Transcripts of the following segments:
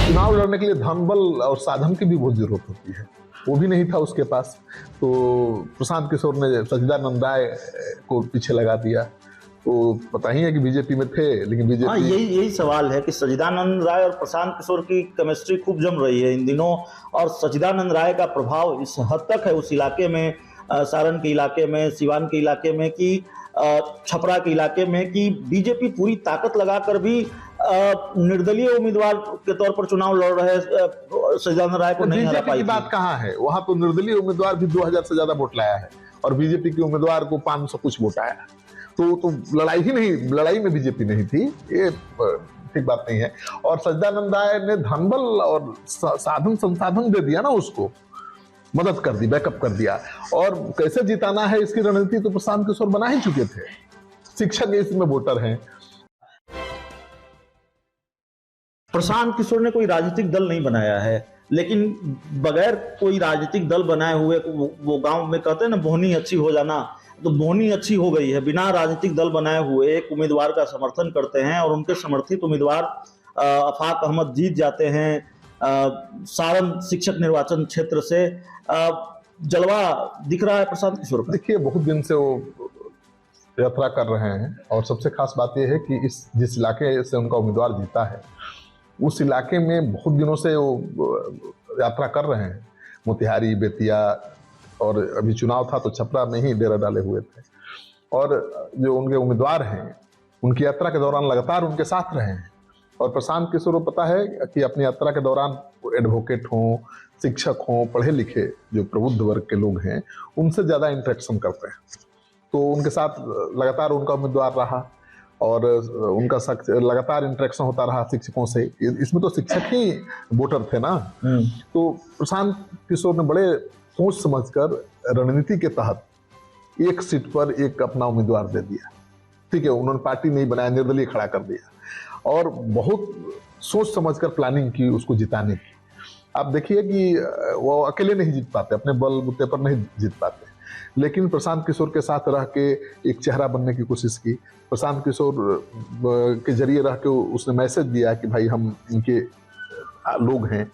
चुनाव लड़ने के लिए धन बल और साधन की भी बहुत जरूरत होती है, वो भी नहीं था उसके पास। तो प्रशांत किशोर ने सच्चिदानंद राय को पीछे लगा दिया। तो पता ही है कि बीजेपी में थे, लेकिन बीजेपी हाँ, यही सवाल है कि सच्चिदानंद राय और प्रशांत किशोर की केमिस्ट्री खूब जम रही है इन दिनों, और सच्चिदानंद राय का प्रभाव इस हद तक है उस इलाके में, सारण के इलाके में, सिवान के इलाके में, कि छपरा के इलाके में, कि बीजेपी पूरी ताकत लगाकर भी निर्दलीय उम्मीदवार के तौर पर चुनाव लड़ रहे सच्चिदानंद राय को नहीं हरा पाई। की बात कहाँ है, वहां तो निर्दलीय उम्मीदवार भी 2000 से ज्यादा वोट लाया है और बीजेपी के उम्मीदवार को 500 कुछ वोट आया। तो लड़ाई ही नहीं, लड़ाई में बीजेपी नहीं थी, ये ठीक बात नहीं है। और सच्चिदानंद राय ने धनबल और साधन संसाधन दे दिया ना, उसको मदद कर दी, बैकअप कर दिया। और कैसे जिताना है इसकी रणनीति तो प्रशांत किशोर बना ही चुके थे। शिक्षक इसमें वोटर हैं। प्रशांत किशोर ने कोई राजनीतिक दल नहीं बनाया है, लेकिन बगैर कोई राजनीतिक दल बनाए हुए, वो गांव में कहते हैं ना बोहनी अच्छी हो जाना, तो बोहनी अच्छी हो गई है। बिना राजनीतिक दल बनाए हुए एक उम्मीदवार का समर्थन करते हैं और उनके समर्थित उम्मीदवार आफाक अहमद जीत जाते हैं सारण शिक्षक निर्वाचन क्षेत्र से। जलवा दिख रहा है प्रशांत किशोर का। देखिए, बहुत दिन से वो यात्रा कर रहे हैं और सबसे खास बात यह है कि जिस इलाके से उनका उम्मीदवार जीता है उस इलाके में बहुत दिनों से वो यात्रा कर रहे हैं। मोतिहारी, बेतिया, और अभी चुनाव था तो छपरा में ही डेरा डाले हुए थे। और जो उनके उम्मीदवार हैं उनकी यात्रा के दौरान लगातार उनके साथ रहे हैं। और प्रशांत किशोर को पता है कि अपनी यात्रा के दौरान एडवोकेट हों, शिक्षक हों, पढ़े लिखे जो प्रबुद्ध वर्ग के लोग हैं उनसे ज़्यादा इंटरेक्शन करते हैं। तो उनके साथ लगातार उनका उम्मीदवार रहा और उनका लगातार इंटरेक्शन होता रहा शिक्षकों से। इसमें तो शिक्षक ही वोटर थे ना। तो प्रशांत किशोर ने बड़े सोच समझकर रणनीति के तहत एक सीट पर एक अपना उम्मीदवार दे दिया। ठीक है, उन्होंने पार्टी नहीं बनाया, निर्दलीय खड़ा कर दिया और बहुत सोच समझकर प्लानिंग की उसको जिताने की। आप देखिए कि वो अकेले नहीं जीत पाते, अपने बलबूते पर नहीं जीत पाते, लेकिन प्रशांत किशोर के साथ रह के एक चेहरा बनने की कोशिश की। प्रशांत किशोर के जरिए रह के उसने मैसेज दिया कि भाई हम इनके लोग हैं,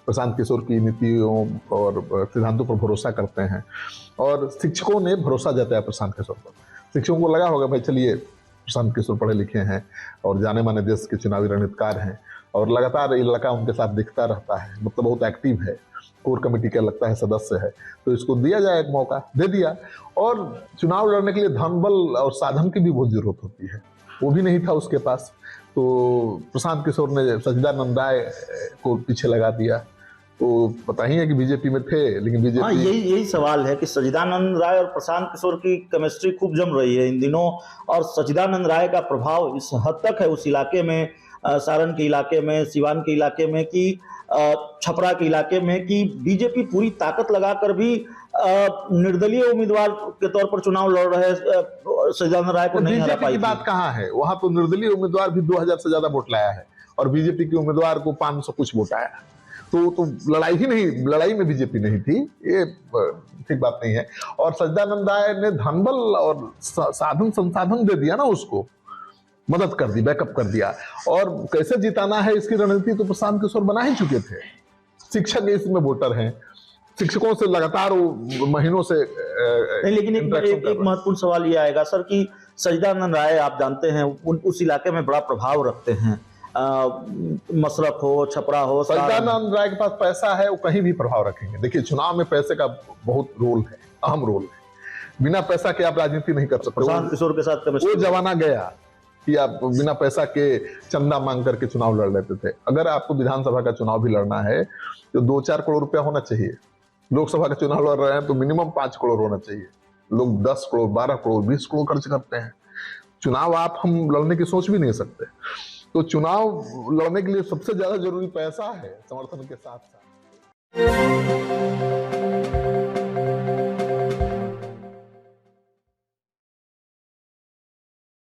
प्रशांत किशोर की नीतियों और सिद्धांतों पर भरोसा करते हैं। और शिक्षकों ने भरोसा जताया प्रशांत किशोर पर। शिक्षकों को लगा होगा भाई चलिए प्रशांत किशोर पढ़े लिखे हैं और जाने माने देश के चुनावी रणनीतिकार हैं और लगातार इलाका उनके साथ दिखता रहता है, मतलब बहुत एक्टिव है, कोर कमेटी का लगता है सदस्य है, तो इसको दिया जाए एक मौका। दे दिया। और चुनाव लड़ने के लिए धन बल और साधन की भी बहुत जरूरत होती है, वो भी नहीं था उसके पास। तो प्रशांत किशोर ने सच्चिदानंद राय को पीछे लगा दिया। तो पता ही है कि बीजेपी में थे, लेकिन बीजेपी हाँ, यही सवाल है कि सच्चिदानंद राय और प्रशांत किशोर की केमिस्ट्री खूब जम रही है इन दिनों, और सच्चिदानंद राय का प्रभाव इस हद तक है उस इलाके में, सारण के इलाके में, सिवान के इलाके में, कि छपरा के इलाके में, कि बीजेपी पूरी ताकत लगाकर भी निर्दलीय उम्मीदवार के तौर पर चुनाव लड़ रहे सच्चिदानंद राय को नहीं हरा पाई। की बात कहाँ है, वहां तो निर्दलीय उम्मीदवार भी 2000 से ज्यादा वोट लाया है और बीजेपी के उम्मीदवार को 500 कुछ वोट आया। तो लड़ाई ही नहीं, लड़ाई में बीजेपी नहीं थी, ये ठीक बात नहीं है। और सच्चिदानंद राय ने धनबल और साधन संसाधन दे दिया ना, उसको मदद कर दी, बैकअप कर दिया। और कैसे जिताना है इसकी रणनीति तो प्रशांत किशोर बना ही चुके थे। शिक्षक इसमें वोटर हैं, शिक्षकों से लगातार महीनों से नहीं, लेकिन एक महत्वपूर्ण सवाल ये आएगा सर कि सच्चिदानंद राय आप जानते हैं उस इलाके में बड़ा प्रभाव रखते हैं। मसरख हो, छपरा हो, सच्चिदानंद राय के पास पैसा है, वो कहीं भी प्रभाव रखेंगे। देखिए, चुनाव में पैसे का बहुत रोल है, अहम रोल है। बिना पैसा के आप राजनीति नहीं कर सकते। प्रशांत किशोर के साथ वो जमाना गया कि आप बिना पैसा के चंदा मांग करके चुनाव लड़ लेते थे। अगर आपको विधानसभा का चुनाव भी लड़ना है तो 2-4 करोड़ रुपया होना चाहिए। लोकसभा का चुनाव लड़ रहे हैं तो मिनिमम 5 करोड़ होना चाहिए। लोग 10 करोड़, 12 करोड़, 20 करोड़ खर्च करते हैं। चुनाव आप हम लड़ने की सोच भी नहीं सकते। तो चुनाव लड़ने के लिए सबसे ज्यादा जरूरी पैसा है, समर्थन के साथ साथ।